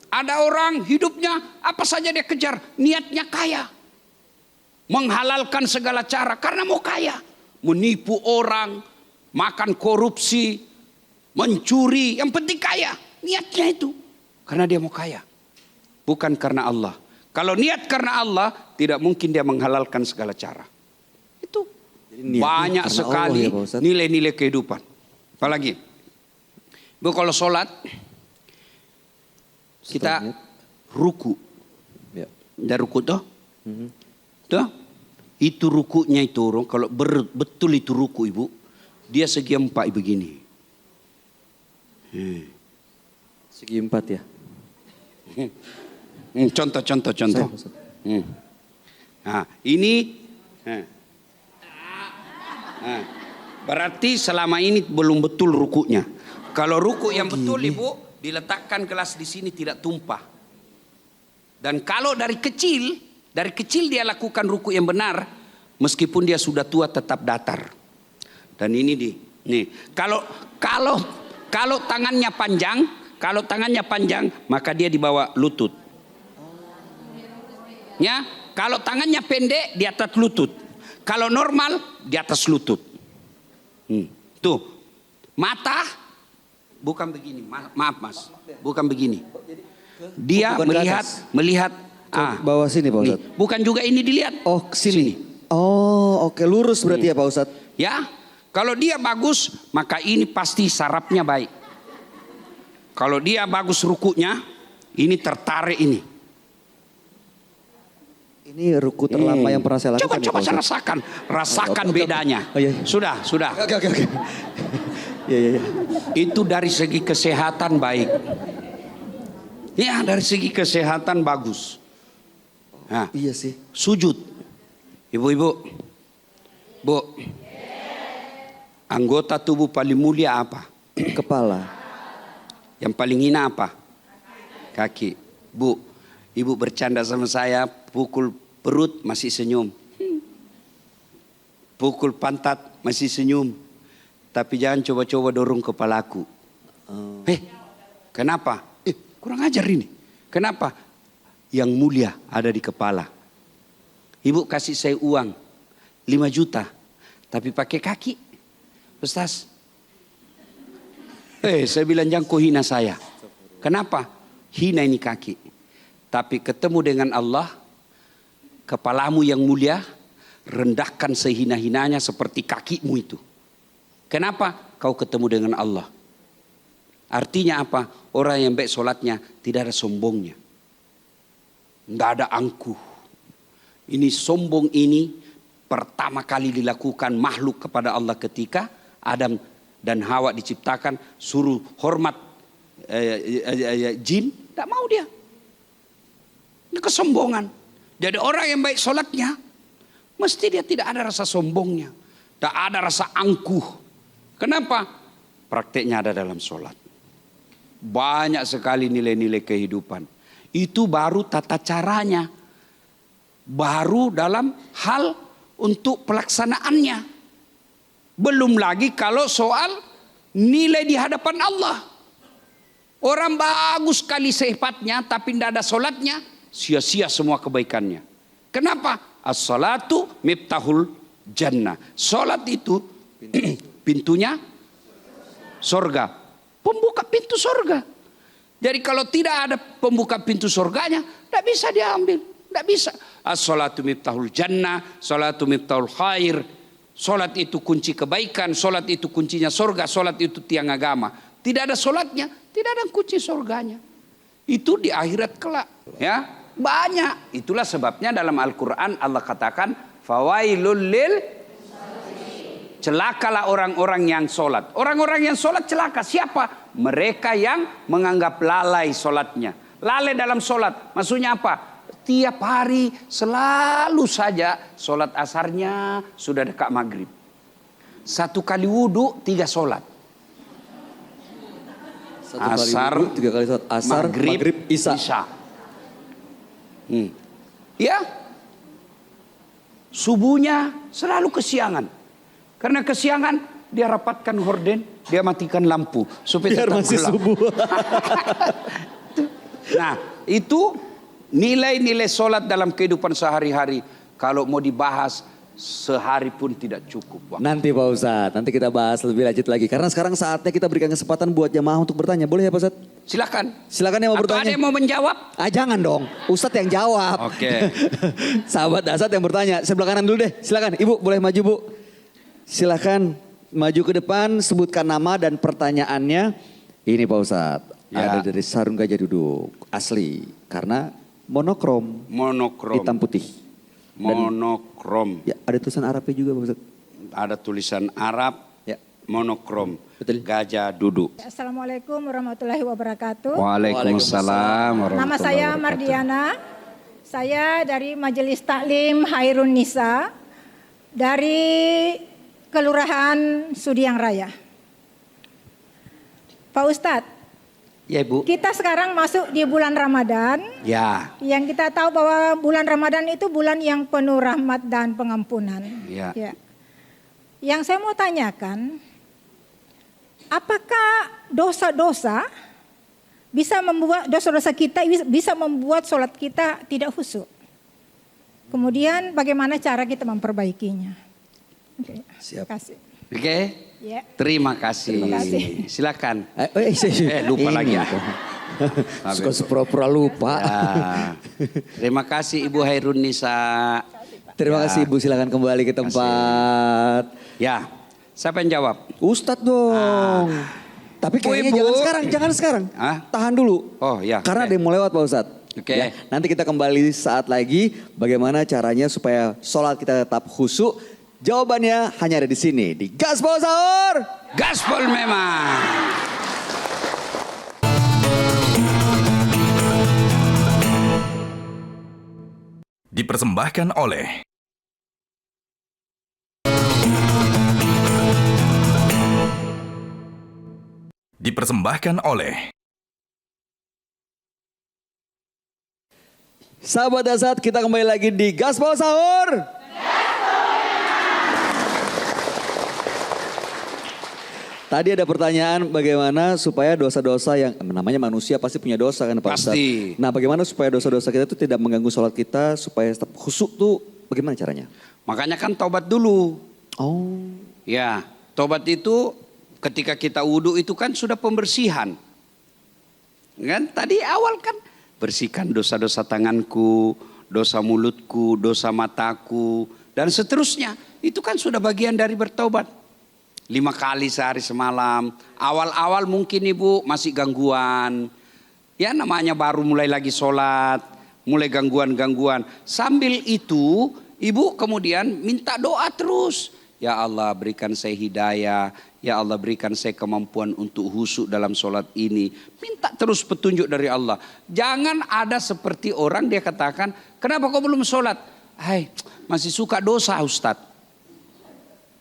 [SPEAKER 4] Ada orang hidupnya apa saja dia kejar, niatnya kaya. Menghalalkan segala cara karena mau kaya. Menipu orang, makan korupsi, mencuri, yang penting kaya. Niatnya itu karena dia mau kaya. Bukan karena Allah. Kalau niat karena Allah, tidak mungkin dia menghalalkan segala cara. Itu banyak sekali nilai-nilai kehidupan. Apalagi, Bu, kalau sholat kita ruku, dan ruku toh, toh, itu rukunya itu orang kalau betul itu ruku ibu, dia segi 4 begini.
[SPEAKER 5] Segi 4 ya.
[SPEAKER 4] Contoh. Nah, ini. Berarti selama ini belum betul rukunya. Kalau ruku yang betul ibu, diletakkan gelas di sini tidak tumpah. Dan kalau dari kecil dia lakukan ruku yang benar, meskipun dia sudah tua tetap datar. Dan ini nih, kalau tangannya panjang, maka dia di bawah lutut. Ya, kalau tangannya pendek di atas lutut. Kalau normal di atas lutut. Tuh, mata bukan begini, maaf mas, bukan begini. Dia melihat
[SPEAKER 5] bawah sini Pak Ustadz.
[SPEAKER 4] Bukan juga ini dilihat.
[SPEAKER 5] Oh, sini. Oh, oke, lurus berarti ya Pak Ustadz.
[SPEAKER 4] Ya, kalau dia bagus maka ini pasti sarafnya baik. Kalau dia bagus rukunya, ini tertarik ini.
[SPEAKER 5] Ini ruku terlama yang pernah saya lakukan.
[SPEAKER 4] Coba rasakan bedanya.
[SPEAKER 5] Oh, iya.
[SPEAKER 4] Sudah.
[SPEAKER 5] Oke. Iya.
[SPEAKER 4] Itu dari segi kesehatan baik. Ya, dari segi kesehatan bagus. Nah,
[SPEAKER 5] iya sih.
[SPEAKER 4] Sujud. Ibu-ibu. Bu. Anggota tubuh paling mulia apa?
[SPEAKER 5] Kepala.
[SPEAKER 4] Yang paling hina apa? Kaki. Bu, ibu bercanda sama saya, pukul perut masih senyum. Pukul pantat masih senyum. Tapi jangan coba-coba dorong kepalaku. Kenapa? Kurang ajar ini. Kenapa? Yang mulia ada di kepala. Ibu kasih saya uang 5 juta. Tapi pakai kaki. Ustaz. Saya bilang jangan kau hina saya. Kenapa? Hina ini kaki. Tapi ketemu dengan Allah, kepalamu yang mulia, rendahkan sehina-hinanya seperti kakimu itu. Kenapa? Kau ketemu dengan Allah. Artinya apa? Orang yang baik sholatnya tidak ada sombongnya. Nggak ada angkuh. Ini sombong ini pertama kali dilakukan makhluk kepada Allah ketika Adam dan Hawa diciptakan, suruh hormat jin, tidak mau dia. Ini kesombongan. Jadi orang yang baik sholatnya, mesti dia tidak ada rasa sombongnya. Tak ada rasa angkuh. Kenapa? Prakteknya ada dalam sholat. Banyak sekali nilai-nilai kehidupan. Itu baru tata caranya. Baru dalam hal untuk pelaksanaannya. Belum lagi kalau soal nilai di hadapan Allah. Orang bagus sekali sehebatnya tapi tidak ada sholatnya, sia-sia semua kebaikannya. Kenapa? As-salatu miftahul jannah. Sholat itu pintunya sorga. Pembuka pintu sorga. Jadi kalau tidak ada pembuka pintu sorganya, tidak bisa diambil. Tidak bisa. As-salatu miftahul jannah, salatu miftahul khair. Solat itu kunci kebaikan, solat itu kuncinya sorga, solat itu tiang agama. Tidak ada solatnya, tidak ada kunci sorganya. Itu di akhirat kelak. Ya, banyak. Itulah sebabnya dalam Al-Quran Allah katakan, fawailul lil, celakalah orang-orang yang solat. Orang-orang yang solat celaka. Siapa? Mereka yang menganggap lalai solatnya. Lalai dalam solat. Maksudnya apa? tiap hari selalu saja sholat asarnya sudah dekat maghrib. 1 kali wudhu 3 sholat.
[SPEAKER 5] 1 kali
[SPEAKER 4] Asar,
[SPEAKER 5] wudhu, 3 kali sholat asar, maghrib, isya.
[SPEAKER 4] Ya, subuhnya selalu kesiangan. Karena kesiangan dia rapatkan horden, dia matikan lampu supaya
[SPEAKER 5] Biar
[SPEAKER 4] tetap
[SPEAKER 5] masih
[SPEAKER 4] gelap.
[SPEAKER 5] subuh.
[SPEAKER 4] Nah, itu nilai-nilai sholat dalam kehidupan sehari-hari. Kalau mau dibahas, sehari pun tidak cukup waktu.
[SPEAKER 5] Nanti Pak Ustadz, nanti kita bahas lebih lanjut lagi. Karena sekarang saatnya kita berikan kesempatan buat jamaah untuk bertanya. Boleh ya Pak Ustadz?
[SPEAKER 4] Silakan.
[SPEAKER 5] Silakan yang mau
[SPEAKER 4] Atau
[SPEAKER 5] bertanya.
[SPEAKER 4] ada yang mau menjawab?
[SPEAKER 5] Ah jangan dong, Ustadz yang jawab.
[SPEAKER 4] Oke.
[SPEAKER 5] Sahabat Dasat yang bertanya. Sebelah kanan dulu deh, silakan. Ibu boleh maju Bu. Silakan maju ke depan, sebutkan nama dan pertanyaannya. Ini Pak Ustadz,
[SPEAKER 4] Ya.
[SPEAKER 5] ada dari sarung gajah duduk, asli. Karena monokrom,
[SPEAKER 4] Monokrom.
[SPEAKER 5] hitam putih.
[SPEAKER 4] Monokrom.
[SPEAKER 5] Ya ada tulisan Arabnya juga Pak Ustadz.
[SPEAKER 4] Ada tulisan Arab.
[SPEAKER 5] Ya.
[SPEAKER 4] Monokrom.
[SPEAKER 5] Betul.
[SPEAKER 4] Gajah duduk.
[SPEAKER 6] Assalamualaikum warahmatullahi wabarakatuh.
[SPEAKER 4] Waalaikumsalam warahmatullahi
[SPEAKER 6] Nama saya
[SPEAKER 4] wabarakatuh.
[SPEAKER 6] Mardiana. Saya dari Majelis Taklim Hairun Nisa dari Kelurahan Sudiang Raya. Pak Ustadz,
[SPEAKER 4] Ya Ibu.
[SPEAKER 6] kita sekarang masuk di bulan Ramadan.
[SPEAKER 4] Ya.
[SPEAKER 6] Yang kita tahu bahwa bulan Ramadan itu bulan yang penuh rahmat dan pengampunan.
[SPEAKER 4] Ya.
[SPEAKER 6] Yang saya mau tanyakan, apakah dosa-dosa bisa membuat dosa-dosa kita bisa membuat sholat kita tidak khusyuk? Kemudian bagaimana cara kita memperbaikinya? Oke,
[SPEAKER 5] Siap.
[SPEAKER 6] terima kasih.
[SPEAKER 4] Oke.
[SPEAKER 6] Ya.
[SPEAKER 4] Terima kasih.
[SPEAKER 6] Terima kasih.
[SPEAKER 4] Silakan.
[SPEAKER 5] Ini
[SPEAKER 4] Lupa lagi ya.
[SPEAKER 5] tuh. Suka sepura-pura lupa.
[SPEAKER 4] Ya. Terima kasih Ibu Hairun Nisa.
[SPEAKER 5] Terima
[SPEAKER 4] Ya.
[SPEAKER 5] kasih Ibu, silakan kembali ke tempat.
[SPEAKER 4] Ya. Siapa yang jawab?
[SPEAKER 5] Ustadz dong. Tapi kayaknya
[SPEAKER 4] Ibu.
[SPEAKER 5] jangan sekarang.
[SPEAKER 4] Hah?
[SPEAKER 5] Tahan dulu.
[SPEAKER 4] Oh ya.
[SPEAKER 5] Karena
[SPEAKER 4] oke.
[SPEAKER 5] ada yang mau lewat Pak Ustadz.
[SPEAKER 4] Oke.
[SPEAKER 5] Ya, nanti kita kembali saat lagi bagaimana caranya supaya sholat kita tetap khusyuk. Jawabannya hanya ada di sini, di Gaspol Sahur.
[SPEAKER 4] Gaspol memang.
[SPEAKER 1] Dipersembahkan oleh
[SPEAKER 5] Sahabat Dasat, kita kembali lagi di Gaspol Sahur. Tadi ada pertanyaan bagaimana supaya dosa-dosa yang namanya manusia pasti punya dosa kan Pak Ustadz.
[SPEAKER 4] Pasti.
[SPEAKER 5] Nah bagaimana supaya dosa-dosa kita itu tidak mengganggu sholat kita supaya tetap khusyuk tuh bagaimana caranya?
[SPEAKER 4] Makanya kan taubat dulu.
[SPEAKER 5] Oh.
[SPEAKER 4] Ya, taubat itu ketika kita wudhu itu kan sudah pembersihan. Kan tadi awal kan bersihkan dosa-dosa tanganku, dosa mulutku, dosa mataku dan seterusnya. Itu kan sudah bagian dari bertaubat. 5 kali sehari semalam. Awal-awal mungkin Ibu masih gangguan. Ya namanya baru mulai lagi sholat. Mulai gangguan-gangguan. Sambil itu Ibu kemudian minta doa terus. Ya Allah berikan saya hidayah. Ya Allah berikan saya kemampuan untuk khusyuk dalam sholat ini. Minta terus petunjuk dari Allah. Jangan ada seperti orang dia katakan, kenapa kau belum sholat? Hai, masih suka dosa Ustadz.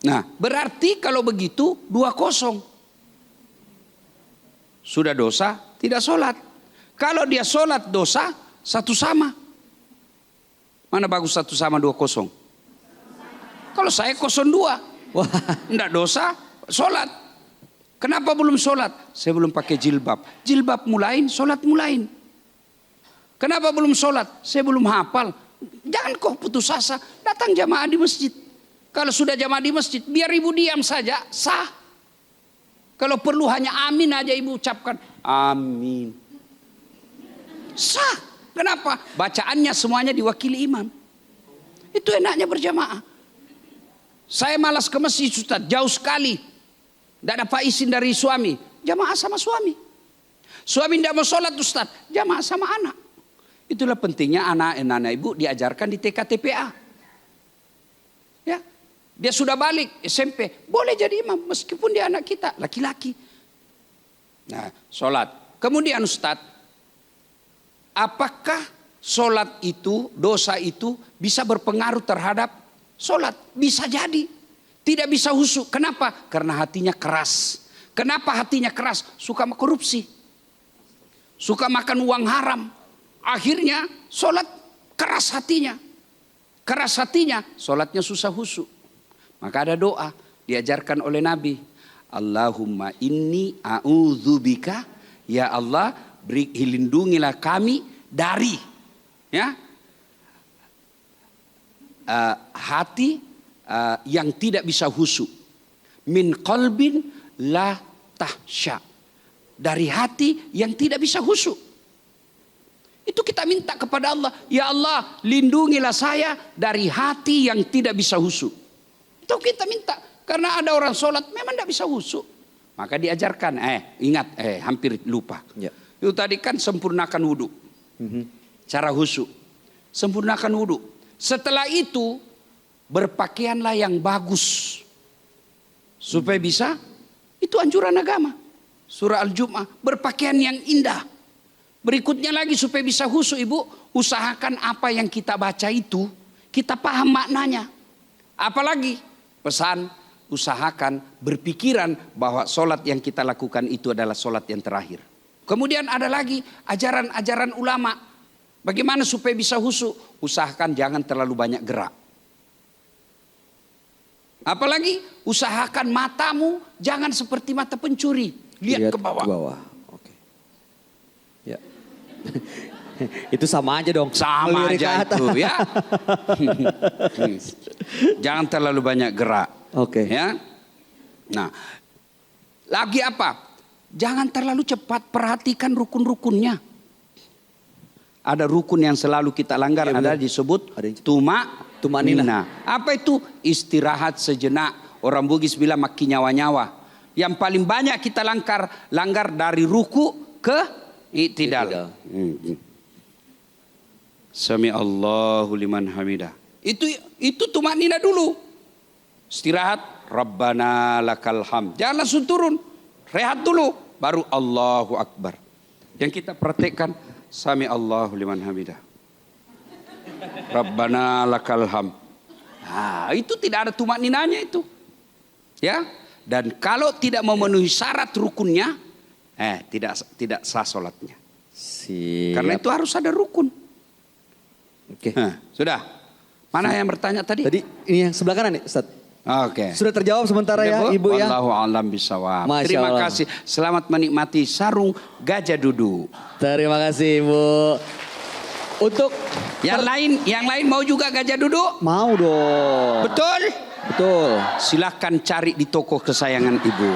[SPEAKER 4] Nah berarti kalau begitu 2-0. Sudah dosa tidak sholat. Kalau dia sholat dosa 1 sama. Mana bagus 1 sama 2-0? Kalau saya 0-2.
[SPEAKER 5] Wah.
[SPEAKER 4] Enggak dosa sholat. Kenapa belum sholat? Saya belum pakai jilbab. Jilbab mulain, sholat mulain. Kenapa belum sholat? Saya belum hafal. Jangan kau putus asa. Datang jamaah di masjid. Kalau sudah jamaah di masjid, biar ibu diam saja, sah. Kalau perlu hanya amin aja ibu ucapkan. Amin. Sah. Kenapa? Bacaannya semuanya diwakili imam. Itu enaknya berjamaah. Saya malas ke masjid Ustaz, jauh sekali. Tidak dapat izin dari suami. Jamaah sama suami. Suami tidak mau sholat Ustaz, jamaah sama anak. Itulah pentingnya anak-anak ibu diajarkan di TK-TPA. Ya. Dia sudah balik SMP, boleh jadi imam meskipun dia anak kita, laki-laki. Nah, sholat. Kemudian Ustaz, apakah solat itu, dosa itu bisa berpengaruh terhadap solat. Bisa jadi. Tidak bisa khusyuk. Kenapa? Karena hatinya keras. Kenapa hatinya keras? Suka korupsi. Suka makan uang haram. Akhirnya solat keras hatinya. Keras hatinya, solatnya susah khusyuk. Maka ada doa diajarkan oleh Nabi. Allahumma inni a'udzubika, ya Allah, lindungilah kami dari hati yang tidak bisa khusyuk. Min qalbin la tahsya, dari hati yang tidak bisa khusyuk. Itu kita minta kepada Allah, ya Allah, lindungilah saya dari hati yang tidak bisa khusyuk. Itu kita minta, karena ada orang sholat memang tidak bisa khusyuk. Maka diajarkan, ingat, hampir lupa. Ya. Itu tadi kan sempurnakan wudhu. Cara khusyuk, sempurnakan wudhu. Setelah itu berpakaianlah yang bagus supaya bisa. Itu anjuran agama. Surah Al-Jum'ah, berpakaian yang indah. Berikutnya lagi supaya bisa khusyuk, ibu, usahakan apa yang kita baca itu kita paham maknanya. Apalagi pesan, usahakan berpikiran bahwa solat yang kita lakukan itu adalah solat yang terakhir. Kemudian ada lagi ajaran-ajaran ulama. Bagaimana supaya bisa khusyuk? Usahakan jangan terlalu banyak gerak. Apalagi usahakan matamu jangan seperti mata pencuri. Lihat ke bawah.
[SPEAKER 5] Oke. Ya. Itu sama aja dong.
[SPEAKER 4] Sama aja itu ya. Jangan terlalu banyak gerak.
[SPEAKER 5] Oke.
[SPEAKER 4] Ya. Nah, lagi apa? Jangan terlalu cepat, perhatikan rukun-rukunnya. Ada rukun yang selalu kita langgar, ada disebut tumanina. Apa itu? Istirahat sejenak. Orang Bugis bilang maki nyawa-nyawa. Yang paling banyak kita langgar dari ruku ke i'tidal. Sami Allahu liman hamidah. Itu tumanina dulu. Istirahat, Rabbana lakal hamd. Jangan langsung turun. Rehat dulu, baru Allahu Akbar. Yang kita praktekkan, Sami Allahu liman hamidah. Rabbana lakal hamd. Nah, itu tidak ada tumaninanya itu. Ya. Dan kalau tidak memenuhi syarat rukunnya, tidak sah sholatnya. Karena itu harus ada rukun.
[SPEAKER 5] Oke.
[SPEAKER 4] Sudah. Mana yang bertanya tadi?
[SPEAKER 5] Tadi ini yang sebelah kanan nih, Ustaz.
[SPEAKER 4] Oke.
[SPEAKER 5] Sudah terjawab sementara ya, Ibu ya.
[SPEAKER 4] Wallahu a'lam bishawab.
[SPEAKER 5] Masya Allah.
[SPEAKER 4] Terima kasih. Selamat menikmati sarung gajah duduk.
[SPEAKER 5] Terima kasih, Ibu. Untuk
[SPEAKER 4] yang lain mau juga gajah duduk?
[SPEAKER 5] Mau dong.
[SPEAKER 4] Betul?
[SPEAKER 5] Betul.
[SPEAKER 4] Silahkan cari di toko kesayangan Ibu.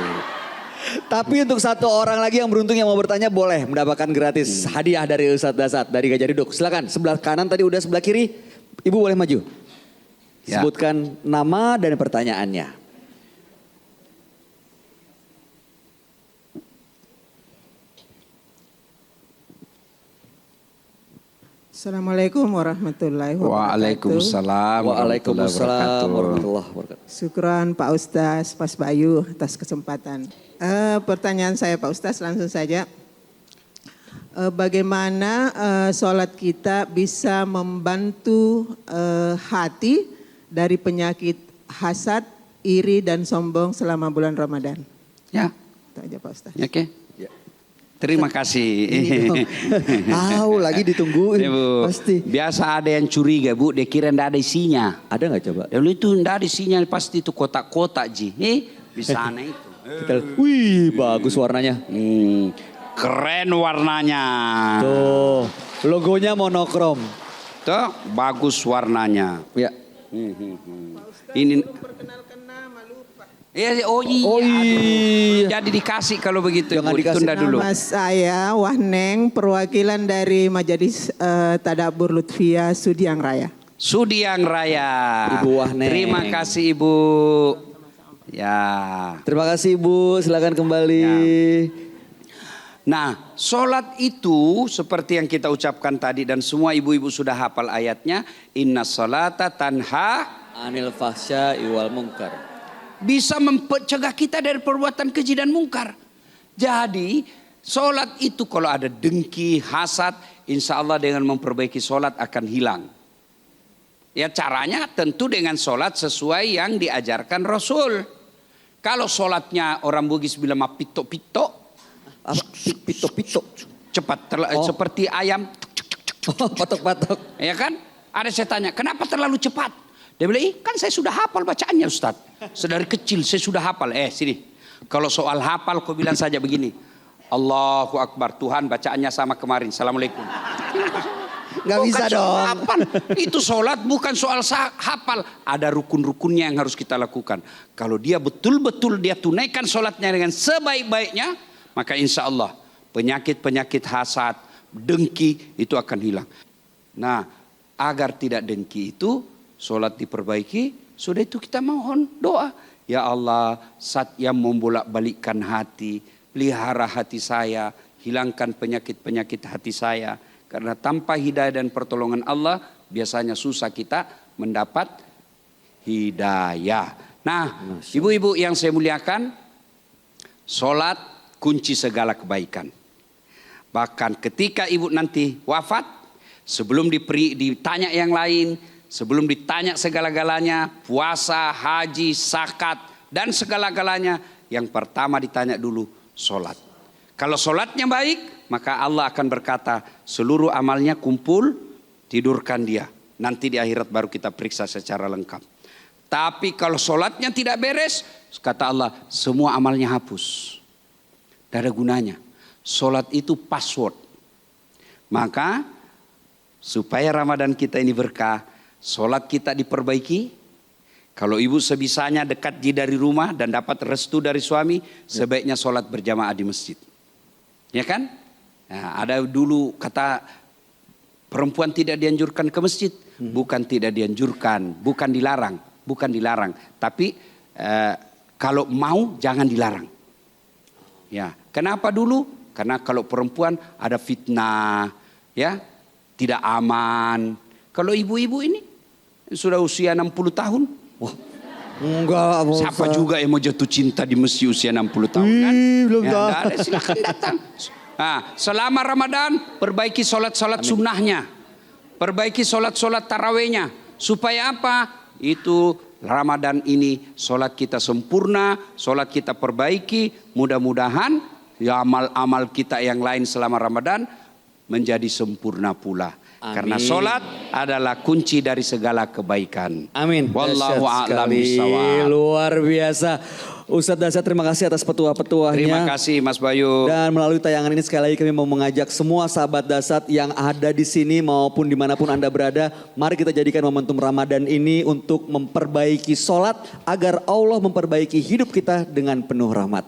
[SPEAKER 5] Tapi untuk satu orang lagi yang beruntung yang mau bertanya boleh mendapatkan gratis hadiah dari Ustadz Dasat dari Gajah Duduk. Silakan, sebelah kanan tadi udah, sebelah kiri Ibu boleh maju.
[SPEAKER 4] Ya.
[SPEAKER 5] Sebutkan nama dan pertanyaannya.
[SPEAKER 7] Assalamualaikum warahmatullahi wabarakatuh.
[SPEAKER 4] Waalaikumsalam
[SPEAKER 5] warahmatullahi wabarakatuh.
[SPEAKER 7] Syukran Pak Ustaz, Mas Bayu atas kesempatan. Pertanyaan saya Pak Ustaz langsung saja. Bagaimana sholat kita bisa membantu hati dari penyakit hasad, iri dan sombong selama bulan Ramadan?
[SPEAKER 4] Ya.
[SPEAKER 7] Itu aja Pak Ustaz.
[SPEAKER 4] Oke. Terima kasih.
[SPEAKER 5] Tahu lagi ditungguin.
[SPEAKER 4] Ya, Bu.
[SPEAKER 5] Pasti.
[SPEAKER 4] Biasa ada yang curiga, Bu, dia kira ndak ada isinya.
[SPEAKER 5] Ada nggak coba?
[SPEAKER 4] Dulu itu ndak ada isinya, pasti itu kotak-kotak Ji. Di sana itu.
[SPEAKER 5] Wih, bagus warnanya.
[SPEAKER 4] Keren warnanya.
[SPEAKER 5] Tuh, logonya monokrom.
[SPEAKER 4] Tuh, bagus warnanya.
[SPEAKER 5] Ya.
[SPEAKER 4] Ini iya. Jadi dikasih kalau begitu.
[SPEAKER 5] Jangan dikasih.
[SPEAKER 4] Tunda dulu.
[SPEAKER 7] Nama saya Wahneng, perwakilan dari Majelis Tadabbur Lutfiyah Sudiang Raya.
[SPEAKER 4] Sudiang Raya.
[SPEAKER 5] Ibu Wahneng.
[SPEAKER 4] Terima kasih Ibu. Ya.
[SPEAKER 5] Terima kasih Ibu, silakan kembali.
[SPEAKER 4] Ya. Nah, sholat itu seperti yang kita ucapkan tadi dan semua ibu-ibu sudah hafal ayatnya. Inna sholata tanha
[SPEAKER 5] Anil fahsya'i wal munkar.
[SPEAKER 4] Bisa mencegah kita dari perbuatan keji dan mungkar. Jadi sholat itu kalau ada dengki, hasad, insya Allah dengan memperbaiki sholat akan hilang. Ya caranya tentu dengan sholat sesuai yang diajarkan Rasul. Kalau sholatnya orang Bugis bilang pito-pito,
[SPEAKER 5] Pito-pito.
[SPEAKER 4] cepat seperti ayam.
[SPEAKER 5] Patok-patok.
[SPEAKER 4] Ya kan? Ada saya tanya, kenapa terlalu cepat? Dia bilang, kan saya sudah hafal bacaannya Ustaz. Sedari kecil saya sudah hafal. Sini. Kalau soal hafal kau bilang saja begini. Allahu Akbar, Tuhan bacaannya sama kemarin. Assalamualaikum.
[SPEAKER 5] Nggak bisa
[SPEAKER 4] Bukan soal
[SPEAKER 5] dong.
[SPEAKER 4] hafal. Itu sholat bukan soal hafal. Ada rukun-rukunnya yang harus kita lakukan. Kalau dia betul-betul dia tunaikan sholatnya dengan sebaik-baiknya, maka insya Allah penyakit-penyakit hasad, dengki itu akan hilang. Nah, agar tidak dengki itu, sholat diperbaiki, sudah itu kita mohon doa. Ya Allah, saat yang membolak-balikkan hati, pelihara hati saya, hilangkan penyakit-penyakit hati saya. Karena tanpa hidayah dan pertolongan Allah, biasanya susah kita mendapat hidayah. Nah, ibu-ibu yang saya muliakan, sholat kunci segala kebaikan. Bahkan ketika ibu nanti wafat, sebelum ditanya yang lain, sebelum ditanya segala-galanya, puasa, haji, zakat, dan segala-galanya, yang pertama ditanya dulu sholat. Kalau sholatnya baik, maka Allah akan berkata, seluruh amalnya kumpul, tidurkan dia. Nanti di akhirat baru kita periksa secara lengkap. Tapi kalau sholatnya tidak beres, kata Allah, semua amalnya hapus. Tidak ada gunanya. Sholat itu password. Maka supaya Ramadan kita ini berkah, sholat kita diperbaiki. Kalau ibu sebisanya dekat dari rumah dan dapat restu dari suami, sebaiknya sholat berjamaah di masjid. Ya kan? Nah, ada dulu kata perempuan tidak dianjurkan ke masjid. Bukan tidak dianjurkan, bukan dilarang. Tapi kalau mau jangan dilarang. Ya, kenapa dulu? Karena kalau perempuan ada fitnah, ya, tidak aman. Kalau ibu-ibu ini sudah usia 60 tahun. Wah,
[SPEAKER 5] Enggak,
[SPEAKER 4] siapa juga yang mau jatuh cinta di masjid usia 60 tahun kan?
[SPEAKER 5] Belum
[SPEAKER 4] Ya,
[SPEAKER 5] tahu.
[SPEAKER 4] nggak ada, silakan datang. Nah, selama Ramadan perbaiki sholat-sholat sunnahnya. Perbaiki sholat-sholat tarawehnya. Supaya apa? Itu Ramadan ini sholat kita sempurna, sholat kita perbaiki. Mudah-mudahan ya, amal-amal kita yang lain selama Ramadan menjadi sempurna pula.
[SPEAKER 5] Amin.
[SPEAKER 4] Karena sholat adalah kunci dari segala kebaikan.
[SPEAKER 5] Amin.
[SPEAKER 4] Wallahu
[SPEAKER 5] Dahsyat
[SPEAKER 4] a'lam
[SPEAKER 5] sekali.
[SPEAKER 4] bishawab.
[SPEAKER 5] Luar biasa. Ustadz Dasyat, terima kasih atas petua-petuahnya.
[SPEAKER 4] Terima kasih Mas Bayu.
[SPEAKER 5] Dan melalui tayangan ini sekali lagi kami mau mengajak semua sahabat Dasyat yang ada di sini maupun dimanapun Anda berada. Mari kita jadikan momentum Ramadan ini untuk memperbaiki sholat agar Allah memperbaiki hidup kita dengan penuh rahmat.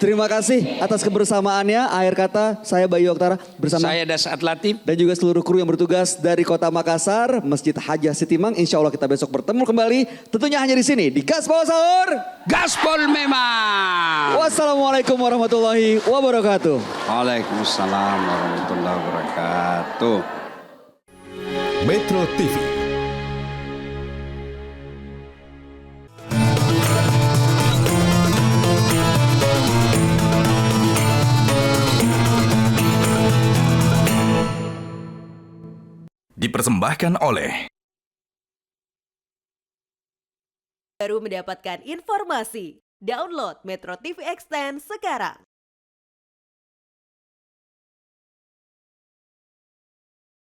[SPEAKER 5] Terima kasih atas kebersamaannya. Akhir kata saya Bayu Oktara bersama
[SPEAKER 4] Saya Dasyat Latif.
[SPEAKER 5] dan juga seluruh kru yang bertugas dari Kota Makassar, Masjid Hajah Sitimang. Insya Allah kita besok bertemu kembali. Tentunya hanya di sini di Gaspol Sahur.
[SPEAKER 4] Gaspol memang.
[SPEAKER 5] Wassalamualaikum warahmatullahi wabarakatuh.
[SPEAKER 4] Waalaikumsalam warahmatullahi wabarakatuh.
[SPEAKER 1] Metro TV. Dipersembahkan oleh
[SPEAKER 8] Baru mendapatkan informasi. Download Metro TV Extend sekarang.